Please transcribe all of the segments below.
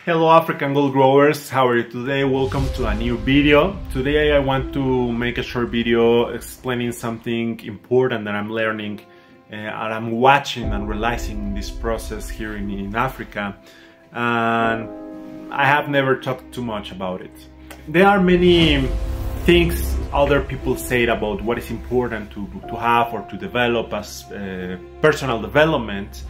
Hello African gold growers, how are you today? Welcome to a new video. Today I want to make a short video explaining something important that I'm learning and I'm watching and realizing this process here in Africa, and I have never talked too much about it. There are many things other people say about what is important to have or to develop as personal development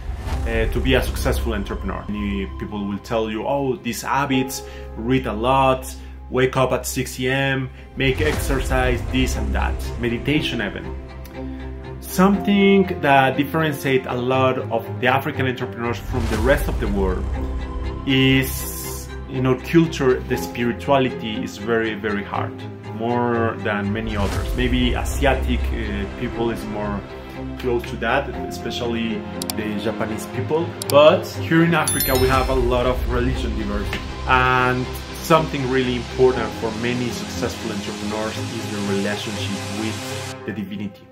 to be a successful entrepreneur. Many people will tell you, oh, these habits, read a lot, wake up at 6 a.m., make exercise, this and that, meditation even. Something that differentiates a lot of the African entrepreneurs from the rest of the world is, in our culture, the spirituality is very, very hard, more than many others. Maybe Asiatic people is more close to that, especially the Japanese people. But here in Africa we have a lot of religion diversity, and something really important for many successful entrepreneurs is the relationship with the divinity.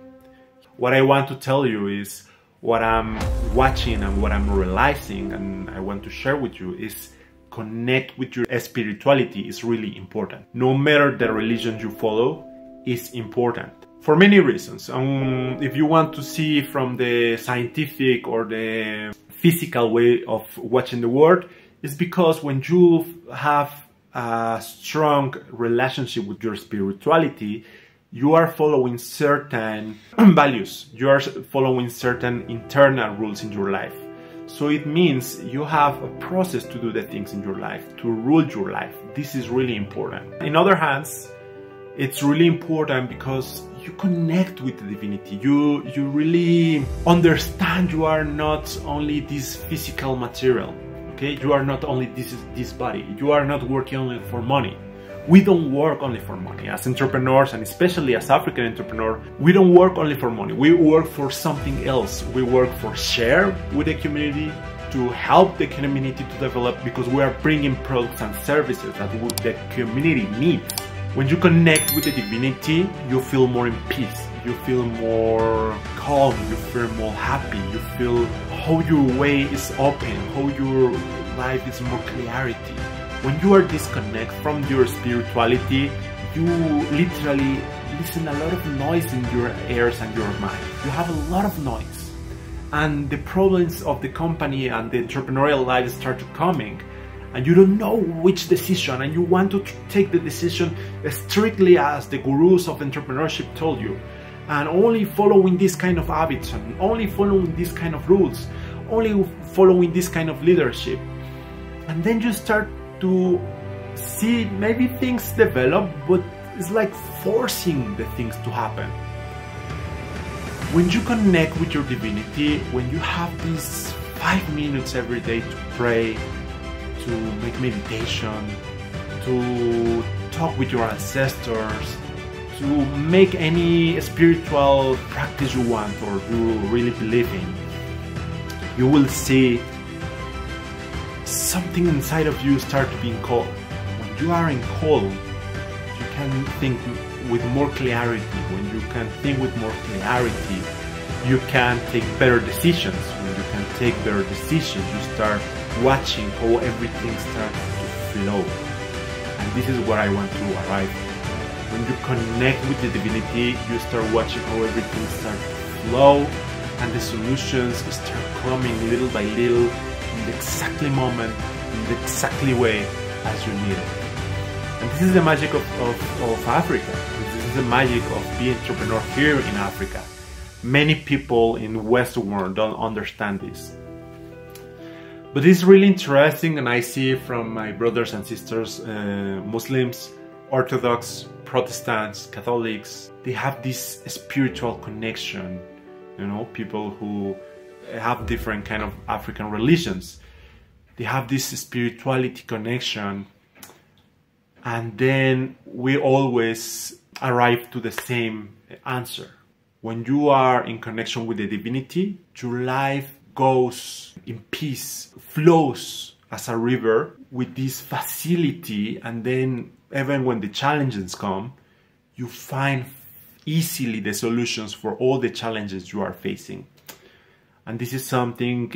What I want to tell you is what I'm watching and what I'm realizing, and I want to share with you, is connect with your spirituality is really important. No matter the religion you follow, is important. For many reasons. If you want to see from the scientific or the physical way of watching the world, it's because when you have a strong relationship with your spirituality, you are following certain values, you are following certain internal rules in your life. So it means you have a process to do the things in your life, to rule your life. This is really important. In other hands, it's really important because you connect with the divinity. You really understand you are not only this physical material, okay? You are not only this body. You are not working only for money. We don't work only for money. As entrepreneurs, and especially as African entrepreneurs, we don't work only for money. We work for something else. We work for share with the community, to help the community to develop, because we are bringing products and services that the community needs. When you connect with the divinity, you feel more in peace. You feel more calm. You feel more happy. You feel how your way is open, how your life is more clarity. When you are disconnected from your spirituality, you literally listen a lot of noise in your ears and your mind. You have a lot of noise. And the problems of the company and the entrepreneurial life start coming. And you don't know which decision, and you want to take the decision strictly as the gurus of entrepreneurship told you. And only following this kind of habits, and only following this kind of rules, only following this kind of leadership. And then you start to see maybe things develop, but it's like forcing the things to happen. When you connect with your divinity, when you have these 5 minutes every day to pray, to make meditation, to talk with your ancestors, to make any spiritual practice you want or you really believe in, you will see something inside of you start to be calm. When you are in calm, you can think with more clarity. When you can think with more clarity, you can take better decisions. When you can take better decisions, you start watching how everything starts to flow. And this is where I want to arrive. When you connect with the divinity, you start watching how everything starts to flow, and the solutions start coming little by little, in the exactly moment, in the exactly way as you need it. And this is the magic of Africa. This is the magic of being an entrepreneur here in Africa. Many people in the Western world don't understand this. But it's really interesting, and I see from my brothers and sisters, Muslims, Orthodox, Protestants, Catholics, they have this spiritual connection. You know, people who have different kind of African religions, they have this spirituality connection, and then we always arrive to the same answer. When you are in connection with the divinity, your life goes in peace, flows as a river with this facility, and then even when the challenges come, you find easily the solutions for all the challenges you are facing. And this is something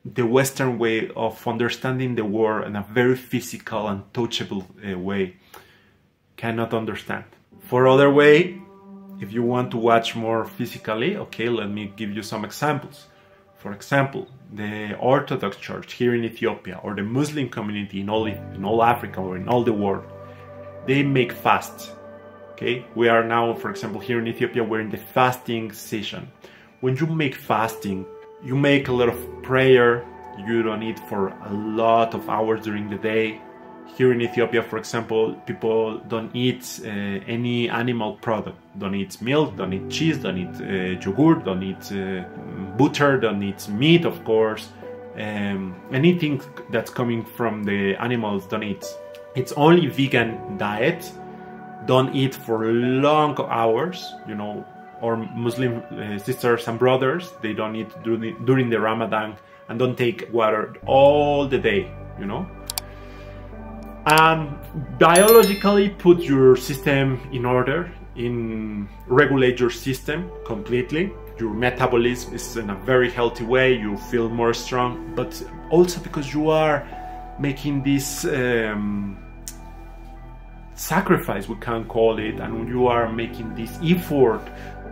the Western way of understanding the world in a very physical and touchable way cannot understand. For other way, if you want to watch more physically, okay, let me give you some examples. For example, the Orthodox Church here in Ethiopia, or the Muslim community in all Africa or in all the world, they make fasts. Okay, we are now, for example, here in Ethiopia, we're in the fasting season. When you make fasting, you make a lot of prayer. You don't eat for a lot of hours during the day. Here in Ethiopia, for example, people don't eat any animal product. Don't eat milk, don't eat cheese, don't eat yogurt, don't eat butter, don't eat meat, of course. Anything that's coming from the animals, don't eat. It's only vegan diet. Don't eat for long hours, you know. Or Muslim sisters and brothers, they don't eat during the Ramadan and don't take water all the day, you know. And biologically put your system in order, regulate your system completely. Your metabolism is in a very healthy way, you feel more strong, but also because you are making this sacrifice, we can call it, and you are making this effort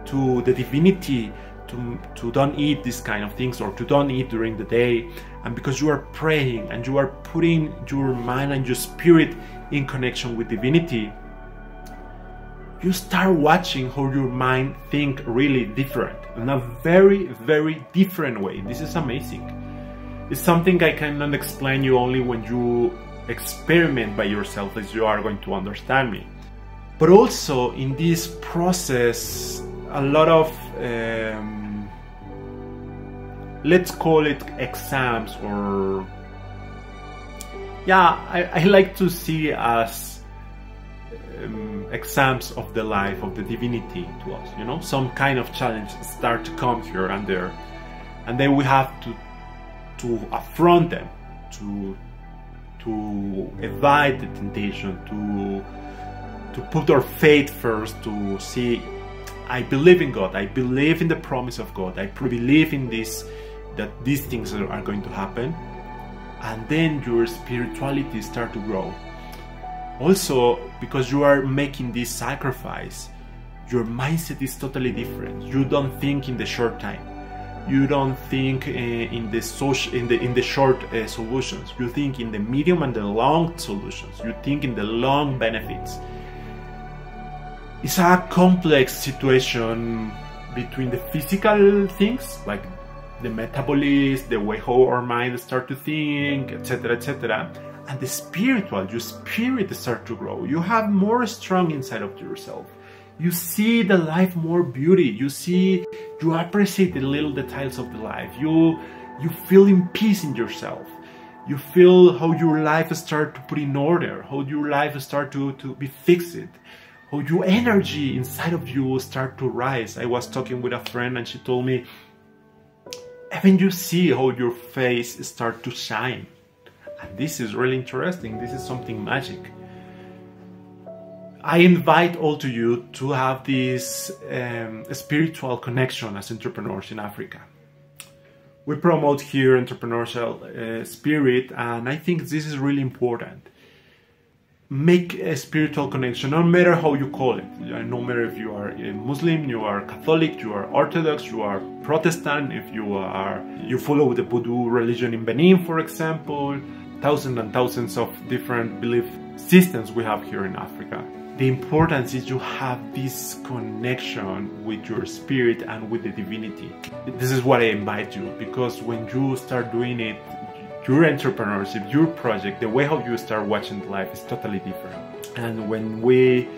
to the divinity to don't eat these kind of things, or to don't eat during the day, and because you are praying and you are putting your mind and your spirit in connection with divinity, you start watching how your mind think really different, in a very, very different way. This is amazing. It's something I cannot explain you, only when you experiment by yourself as you are going to understand me. But also in this process, a lot of let's call it exams, or I like to see as exams of the life of the divinity to us, you know. Some kind of challenge start to come here and there, and then we have to affront them, to evade the temptation, to put our faith first, to see, I believe in God, I believe in the promise of God, I believe in this, that these things are going to happen, and then your spirituality start to grow. Also, because you are making this sacrifice, your mindset is totally different. You don't think in the short time. You don't think in the short solutions. You think in the medium and the long solutions. You think in the long benefits. It's a complex situation between the physical things, like the metabolism, the way how our mind start to think, etc., etc., and the spiritual. Your spirit start to grow. You have more strong inside of yourself. You see the life more beauty. You appreciate the little details of the life. You feel in peace in yourself. You feel how your life start to put in order, how your life start to be fixed, how your energy inside of you start to rise. I was talking with a friend and she told me, even you see how your face start to shine. And this is really interesting. This is something magic. I invite all to you to have this spiritual connection as entrepreneurs in Africa. We promote here entrepreneurial spirit, and I think this is really important. Make a spiritual connection, no matter how you call it. No matter if you are a Muslim, you are Catholic, you are Orthodox, you are Protestant, if you follow the Voodoo religion in Benin, for example. Thousands and thousands of different belief systems we have here in Africa. The importance is you have this connection with your spirit and with the divinity. This is what I invite you, because when you start doing it, your entrepreneurship, your project, the way how you start watching life is totally different. And when we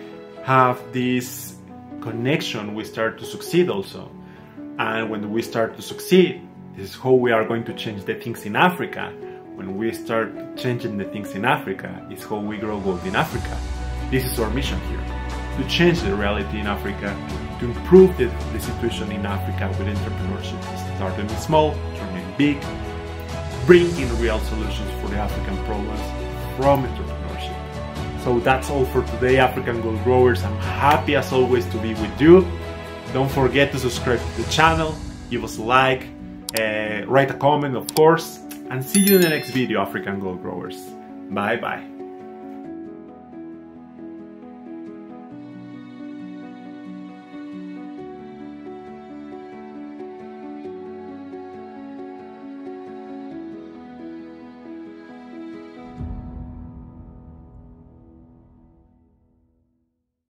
have this connection, we start to succeed also. And when we start to succeed, this is how we are going to change the things in Africa. When we start changing the things in Africa, is how we grow gold in Africa. This is our mission here, to change the reality in Africa, to improve the situation in Africa with entrepreneurship. Starting small, turning big, bringing real solutions for the African problems from entrepreneurship. So that's all for today, African Gold Growers. I'm happy as always to be with you. Don't forget to subscribe to the channel, give us a like, write a comment, of course. And see you in the next video, African Gold Growers. Bye bye.